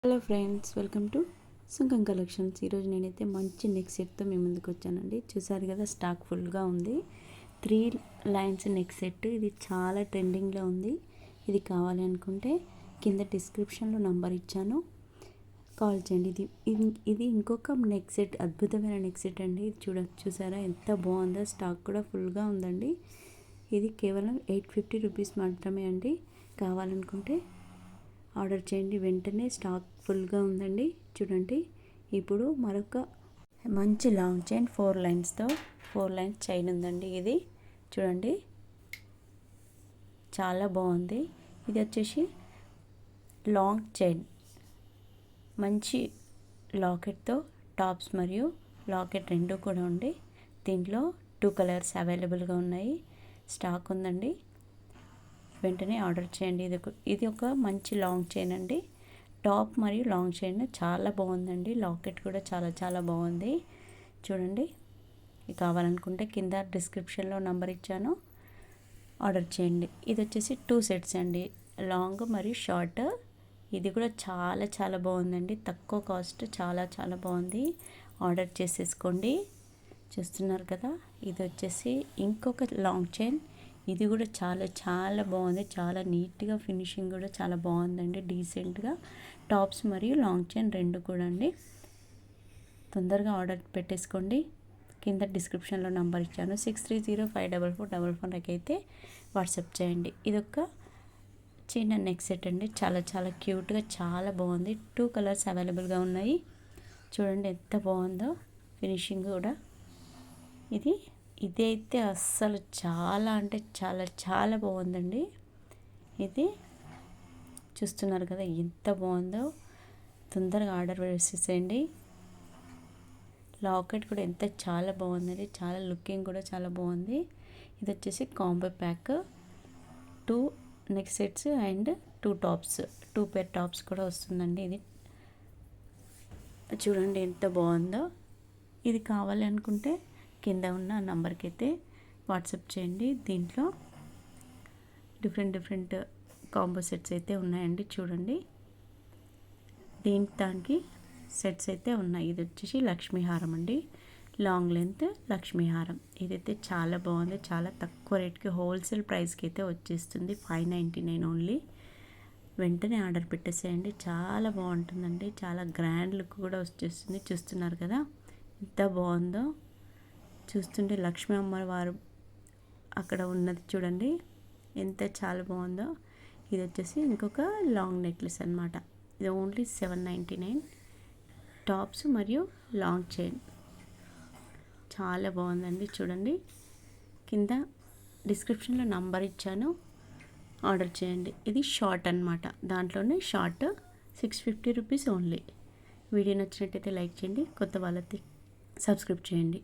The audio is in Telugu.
హలో ఫ్రెండ్స్, వెల్కమ్ టు సుంకం కలెక్షన్స్. ఈరోజు నేనైతే మంచి నెక్ సెట్తో మీ ముందుకు వచ్చానండి. చూసారు కదా, స్టాక్ ఫుల్గా ఉంది. 3 లైన్స్ నెక్ సెట్. ఇది చాలా ట్రెండింగ్లో ఉంది. ఇది కావాలి అనుకుంటే కింద డిస్క్రిప్షన్లో నంబర్ ఇచ్చాను, కాల్ చేయండి. ఇది ఇంకొక నెక్ సెట్, అద్భుతమైన నెక్ సెట్ అండి. చూసారా ఎంత బాగుందో. స్టాక్ కూడా ఫుల్గా ఉందండి. ఇది కేవలం 850 రూపీస్ మాత్రమే అండి. కావాలనుకుంటే ఆర్డర్ చేయండి. వెంటనే స్టాక్ ఫుల్గా ఉందండి. చూడండి, ఇప్పుడు మరొక మంచి లాంగ్ చైన్ 4 లైన్స్తో 4 లైన్స్ చైన్ ఉందండి. ఇది చూడండి, చాలా బాగుంది. ఇది వచ్చేసి లాంగ్ చైన్, మంచి లాకెట్తో టాప్స్ మరియు లాకెట్ రెండు కూడా ఉంది. దీంట్లో 2 కలర్స్ అవైలబుల్గా ఉన్నాయి. స్టాక్ ఉందండి. వెంటనే ఆర్డర్ చేయండి. ఇది ఒక మంచి లాంగ్ చైన్ అండి. టాప్ మరియు లాంగ్ చైన్ చాలా బాగుందండి. లాకెట్ కూడా చాలా బాగుంది. చూడండి, ఇది కావాలనుకుంటే కింద డిస్క్రిప్షన్లో నంబర్ ఇచ్చాను, ఆర్డర్ చేయండి. ఇది వచ్చేసి 2 సెట్స్ అండి, లాంగ్ మరియు షార్ట్. ఇది కూడా చాలా బాగుందండి. తక్కువ కాస్ట్, చాలా బాగుంది. ఆర్డర్ చేసేసుకోండి. చూస్తున్నారు కదా, ఇది వచ్చేసి ఇంకొక లాంగ్ చైన్. ఇది కూడా చాలా బాగుంది. చాలా నీట్గా ఫినిషింగ్ కూడా చాలా బాగుందండి. డీసెంట్గా టాప్స్ మరియు లాంగ్ చైన్ రెండు కూడా అండి. తొందరగా ఆర్డర్ పెట్టేసుకోండి. కింద డిస్క్రిప్షన్లో నంబర్ ఇచ్చాను, 63054444 అయితే వాట్సాప్ చేయండి. ఇదొక చిన్న నెక్ సెట్ అండి. చాలా క్యూట్గా చాలా బాగుంది. 2 కలర్స్ అవైలబుల్గా ఉన్నాయి. చూడండి ఎంత బాగుందో ఫినిషింగ్ కూడా. ఇదైతే అస్సలు చాలా అంటే చాలా బాగుందండి. ఇది చూస్తున్నారు కదా ఎంత బాగుందో. తొందరగా ఆర్డర్ వేసేసేయండి. లాకెట్ కూడా చాలా బాగుందండి. చాలా లుకింగ్ కూడా చాలా బాగుంది. ఇది వచ్చేసి combo pack, 2 neck sets and 2 tops, 2 pair tops కూడా వస్తుందండి. ఇది చూడండి ఎంత బాగుందో. ఇది కావాలి అనుకుంటే కింద ఉన్న నంబర్కి అయితే వాట్సాప్ చేయండి. దీంట్లో డిఫరెంట్ కాంబో సెట్స్ అయితే ఉన్నాయండి. చూడండి, దానికి సెట్స్ అయితే ఉన్నాయి. ఇది వచ్చేసి లక్ష్మీహారం అండి, లాంగ్ లెంత్ లక్ష్మీహారం. ఇదైతే చాలా బాగుంది. చాలా తక్కువ రేట్కి హోల్సేల్ ప్రైస్కి అయితే వచ్చేస్తుంది. 599 ఓన్లీ. వెంటనే ఆర్డర్ పెట్టేసేయండి. చాలా బాగుంటుందండి. చాలా గ్రాండ్ లుక్ కూడా వచ్చేస్తుంది. చూస్తున్నారు కదా ఎంత బాగుందో. చూస్తుంటే లక్ష్మీ అమ్మవారు అక్కడ ఉన్నది చూడండి, చాలా బాగుందో. ఇది వచ్చేసి ఇంకొక లాంగ్ నెక్లెస్ అనమాట. ఇది ఓన్లీ 799. టాప్స్ మరియు లాంగ్ చైన్ చాలా బాగుందండి. చూడండి, కింద డిస్క్రిప్షన్లో నంబర్ ఇచ్చాను, ఆర్డర్ చేయండి. ఇది షార్ట్ అనమాట. దాంట్లోనే షార్ట్ 650 రూపీస్ ఓన్లీ. వీడియో నచ్చినట్టయితే లైక్ చేయండి. కొత్త వాళ్ళకి సబ్స్క్రైబ్ చేయండి.